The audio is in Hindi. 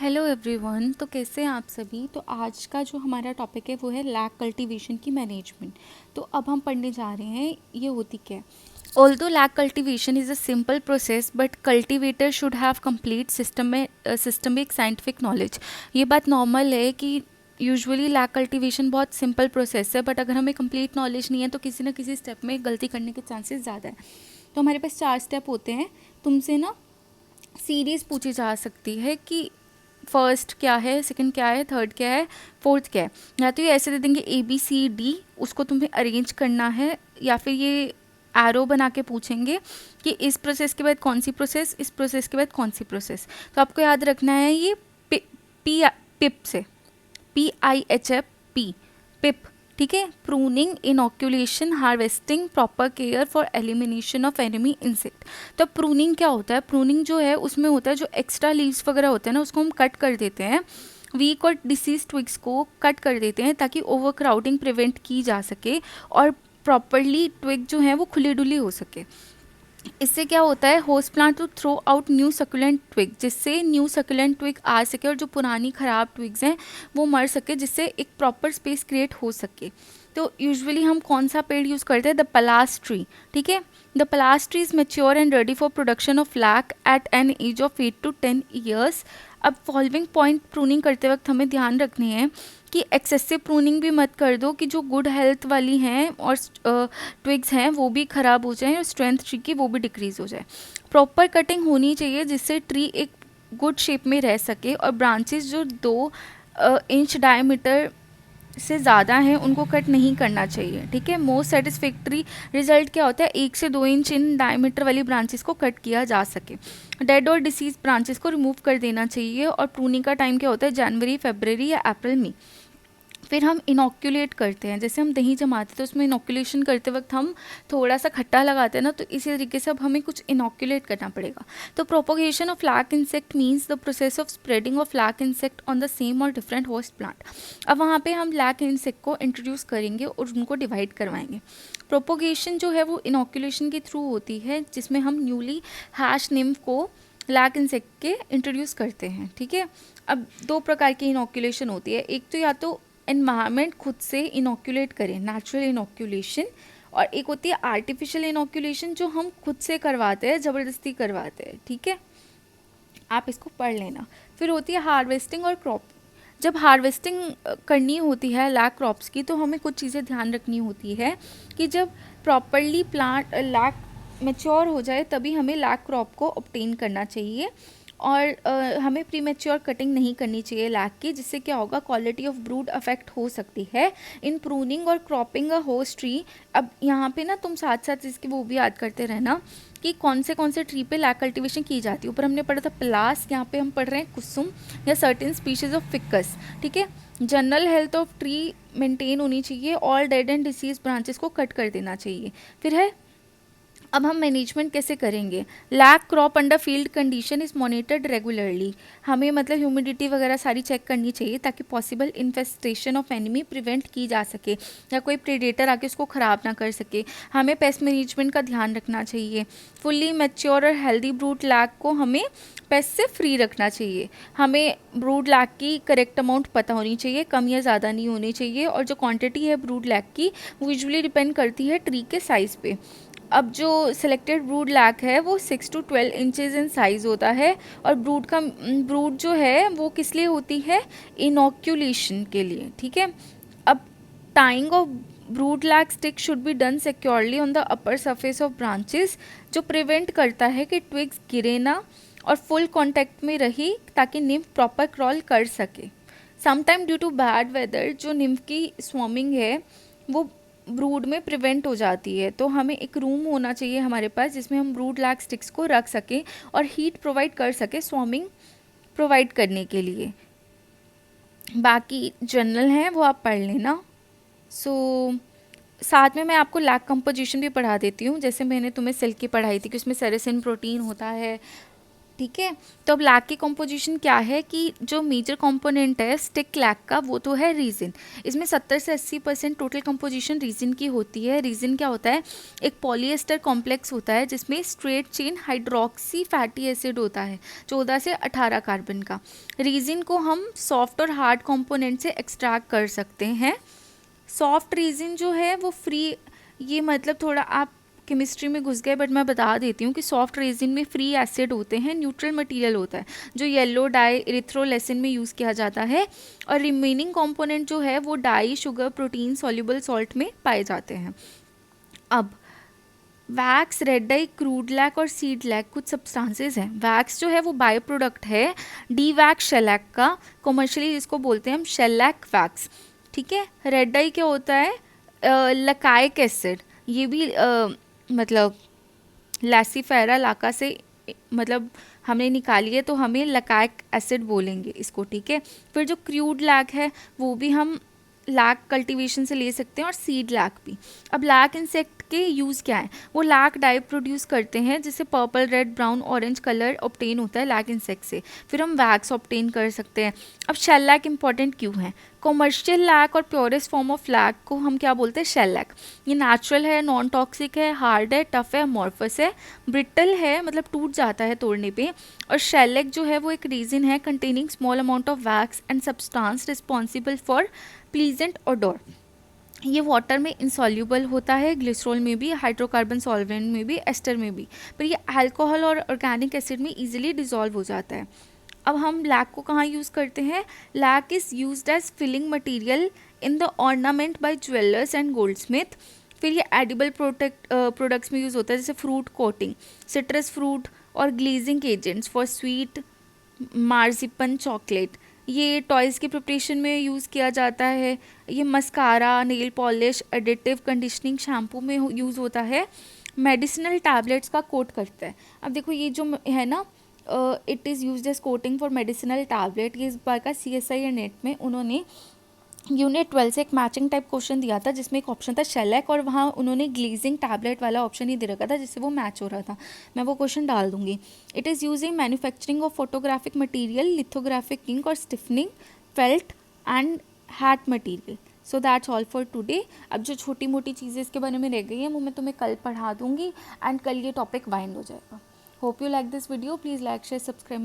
Hello everyone. तो कैसे हैं आप सभी। तो आज का जो हमारा टॉपिक है वो है लैक कल्टीवेशन की मैनेजमेंट। तो अब हम पढ़ने जा रहे हैं ये होती क्या है। Although lac cultivation is a simple process but cultivator should have complete systemic scientific knowledge. ये बात नॉर्मल है कि यूजुअली लैक कल्टीवेशन बहुत सिंपल प्रोसेस है, बट अगर हमें कंप्लीट नॉलेज नहीं है तो किसी ना किसी स्टेप में गलती करने के चांसेस ज़्यादा है। तो हमारे पास 4 स्टेप होते हैं। तुमसे ना सीरीज़ पूछी जा सकती है कि फर्स्ट क्या है, सेकंड क्या है, थर्ड क्या है, फोर्थ क्या है। या तो ये ऐसे दे देंगे ABCD, उसको तुम्हें अरेंज करना है, या फिर ये एरो बना के पूछेंगे कि इस प्रोसेस के बाद कौन सी प्रोसेस, इस प्रोसेस के बाद कौन सी प्रोसेस। तो आपको याद रखना है ये पी पिप से PIHP पिप। ठीक है। Pruning, inoculation, harvesting, proper care for elimination of enemy insect. तो प्रूनिंग क्या होता है? प्रूनिंग जो है उसमें होता है जो एक्स्ट्रा लीव्स वगैरह होते हैं ना, उसको हम कट कर देते हैं। वीक और डिसीज ट्विग्स को कट कर देते हैं ताकि ओवर क्राउडिंग प्रिवेंट की जा सके और प्रॉपरली ट्विग जो है वो खुली डुली हो सके। इससे क्या होता है, host plant to throw out new succulent twig, जिससे न्यू सक्यूलेंट ट्विग आ सके और जो पुरानी ख़राब ट्विग्स हैं वो मर सके, जिससे एक प्रॉपर स्पेस क्रिएट हो सके। तो यूजुअली हम कौन सा पेड़ यूज़ करते हैं? The palas tree. ठीक है। The palas tree is mature and ready for production of lac at an age of 8 to 10 years. अब फॉलोइंग पॉइंट प्रूनिंग करते वक्त हमें ध्यान रखनी है कि एक्सेसिव प्रूनिंग भी मत कर दो कि जो गुड हेल्थ वाली हैं और ट्विग्स हैं वो भी ख़राब हो जाए और स्ट्रेंथ ट्री की वो भी डिक्रीज़ हो जाए। प्रॉपर कटिंग होनी चाहिए जिससे ट्री एक गुड शेप में रह सके, और ब्रांचेस जो 2 इंच डायमीटर से ज़्यादा हैं उनको कट नहीं करना चाहिए। ठीक है। मोस्ट सेटिस्फैक्ट्री रिजल्ट क्या होता है? 1 से 2 इंच इन डायमीटर वाली ब्रांचेस को कट किया जा सके। डेड और डिसीज ब्रांचेस को रिमूव कर देना चाहिए। और प्रूनिंग का टाइम क्या होता है? जनवरी, फरवरी या अप्रैल में। फिर हम इनोक्यूलेट करते हैं, जैसे हम दही जमाते हैं तो उसमें इनोक्यूलेशन करते वक्त हम थोड़ा सा खट्टा लगाते हैं ना, तो इसी तरीके से अब हमें कुछ इनोक्यूलेट करना पड़ेगा। तो propagation of lac insect means the process of spreading of lac insect on the same और डिफरेंट होस्ट प्लांट। अब वहाँ पे हम लैक इंसेक्ट को इंट्रोड्यूस करेंगे और उनको डिवाइड करवाएंगे। प्रोपोगेशन जो है वो इनोक्यूलेशन के थ्रू होती है, जिसमें हम न्यूली हैश निम्फ को लैक इंसेक्ट के इंट्रोड्यूस करते हैं। ठीक है। अब 2 प्रकार की इनोक्यूलेशन होती है। एक तो या तो एनवायरनमेंट खुद से इनोक्यूलेट करें, नेचुरल इनोक्यूलेशन, और एक होती है आर्टिफिशियल इनोक्यूलेशन जो हम खुद से करवाते हैं, ज़बरदस्ती करवाते हैं। ठीक है। आप इसको पढ़ लेना। फिर होती है हार्वेस्टिंग और क्रॉप। जब हार्वेस्टिंग करनी होती है लैक क्रॉप्स की, तो हमें कुछ चीज़ें ध्यान रखनी होती है कि जब प्रॉपरली प्लांट लैक मेच्योर हो जाए तभी हमें लैक क्रॉप को ऑब्टेन करना चाहिए। और हमें प्रीमेच्योर कटिंग नहीं करनी चाहिए लैक की, जिससे क्या होगा, क्वालिटी ऑफ ब्रूड अफेक्ट हो सकती है इन प्रूनिंग और क्रॉपिंग अ होस्ट ट्री। अब यहाँ पे ना तुम साथ साथ इसकी वो भी याद करते रहना कि कौन से ट्री पे लैक कल्टीवेशन की जाती है। ऊपर हमने पढ़ा था पलास, यहाँ पे हम पढ़ रहे हैं कुसुम या सर्टेन स्पीशीज ऑफ फिकस। ठीक है। General health of tree maintain होनी चाहिए, all dead and disease branches को कट कर देना चाहिए। फिर है, अब हम मैनेजमेंट कैसे करेंगे? Lac crop under field condition is monitored regularly. हमें मतलब ह्यूमिडिटी वगैरह सारी चेक करनी चाहिए ताकि possible infestation of enemy prevent की जा सके या कोई प्रेडेटर आके उसको ख़राब ना कर सके। हमें पेस्ट मैनेजमेंट का ध्यान रखना चाहिए। फुल्ली मैच्योर और हेल्दी ब्रूड लैक को हमें पेस्ट से फ्री रखना चाहिए। हमें ब्रूड लैक की करेक्ट अमाउंट पता होनी चाहिए, कम या ज़्यादा नहीं होनी चाहिए। और जो क्वांटिटी है ब्रूड लैक की वो यूजुअली डिपेंड करती है ट्री के साइज़ पे। अब जो सिलेक्टेड ब्रूड लैक है वो 6 to 12 इंचेस इन साइज़ होता है। और ब्रूड जो है वो किस लिए होती है? इनोक्यूलेशन के लिए। ठीक है। अब tying of brood lac stick should be done securely on the upper surface of branches, जो प्रिवेंट करता है कि ट्विग्स गिरे ना और फुल कॉन्टैक्ट में रही ताकि निम्फ प्रॉपर क्रॉल कर सके। Sometime due to bad weather जो निम्फ की स्वॉर्मिंग है वो ब्रूड में प्रिवेंट हो जाती है, तो हमें एक रूम होना चाहिए हमारे पास जिसमें हम ब्रूड लैक स्टिक्स को रख सकें और हीट प्रोवाइड कर सके स्वॉर्मिंग प्रोवाइड करने के लिए। बाकी जनरल हैं वो आप पढ़ लेना। साथ में मैं आपको लैक कंपोजिशन भी पढ़ा देती हूँ, जैसे मैंने तुम्हें सिल्क की पढ़ाई थी कि उसमें सेरेसिन प्रोटीन होता है। ठीक है। तो अब लैक की कॉम्पोजिशन क्या है कि जो मेजर कंपोनेंट है स्टिक लैक का वो तो है रीजिन। इसमें 70 से 80% टोटल कंपोजिशन रीजिन की होती है। रीजिन क्या होता है, एक पॉलीएस्टर कॉम्प्लेक्स होता है जिसमें straight chain hydroxy fatty acid होता है 14 से 18 कार्बन का। रीजिन को हम सॉफ्ट और हार्ड कंपोनेंट से एक्सट्रैक्ट कर सकते हैं। सॉफ्ट रीजिन जो है वो फ्री, ये मतलब थोड़ा आप केमिस्ट्री में घुस गए बट मैं बता देती हूँ कि सॉफ्ट रेजिन में फ्री एसिड होते हैं, न्यूट्रल मटेरियल होता है जो येलो डाई इरिथ्रोलेसिन में यूज़ किया जाता है, और रिमेनिंग कंपोनेंट जो है वो dye sugar protein soluble salt में पाए जाते हैं। अब wax, red dye, crude lac और सीड लैक कुछ सब्सटेंसेस हैं। वैक्स जो है वो बाय प्रोडक्ट है डी वैक्स शेलैक का, कमर्शियली जिसको बोलते हैं हम शेलैक वैक्स। ठीक है। रेड डाई क्या होता है, लकाइक एसिड, ये भी मतलब लैसीफेरा लाका से मतलब हमने निकाली है तो हमें लकाइक एसिड बोलेंगे इसको। ठीक है। फिर जो क्रूड लैक है वो भी हम लैक कल्टीवेशन से ले सकते हैं, और सीड लैक भी। अब लैक इंसेक्ट के यूज़ क्या है, वो लैक डाई प्रोड्यूस करते हैं जिससे purple, red, brown, orange colour obtain होता है लैक इंसेक्ट से। फिर हम वैक्स ऑब्टेन कर सकते हैं। अब शेल लैक इंपॉर्टेंट क्यों है, कॉमर्शियल लैक और प्योरेस्ट फॉर्म ऑफ लैक को हम क्या बोलते हैं, शेल लैक। ये नेचुरल है, नॉन टॉक्सिक है, हार्ड है, टफ है, अमॉर्फस है, ब्रिटल है मतलब टूट जाता है तोड़ने पे, और शेल लैक जो है वो एक रीजन है containing small amount of wax and substance responsible for pleasant odour. ये वाटर में इंसॉल्यूबल होता है, ग्लिसरॉल में भी, हाइड्रोकार्बन सॉल्वेंट में भी, एस्टर में भी, पर ये अल्कोहल और ऑर्गेनिक एसिड में इजीली डिसॉल्व हो जाता है। अब हम लैक को कहाँ यूज़ करते हैं, lac is used as filling material in the ornament by jewellers and goldsmith. फिर ये एडिबल प्रोडक्ट्स में यूज़ होता है जैसे फ्रूट कोटिंग, सिट्रस फ्रूट, और glazing agents for sweet, marzipan, chocolate. ये टॉयज़ के प्रिपरेशन में यूज़ किया जाता है। ये mascara, nail polish, additive, conditioning, shampoo में यूज़ होता है। मेडिसिनल टैबलेट्स का कोट करता है। अब देखो ये जो है ना, it is used as coating for medicinal tablet. ये इस बार का CSI या नेट में उन्होंने यूनिट 12 से एक मैचिंग टाइप क्वेश्चन दिया था जिसमें एक ऑप्शन था शेलैक, और वहाँ उन्होंने ग्लेजिंग टैबलेट वाला ऑप्शन ही दे रखा था जिससे वो मैच हो रहा था। मैं वो क्वेश्चन डाल दूंगी। It is use in manufacturing of photographic material, lithographic ink और stiffening felt and hat material. So that's all for today. अब जो छोटी मोटी चीज़ें इसके बारे में रह गई हैं वो मैं तुम्हें कल पढ़ा दूंगी, एंड कल ये टॉपिक वाइंड हो जाएगा। Hope you like this video, please like, share, subscribe.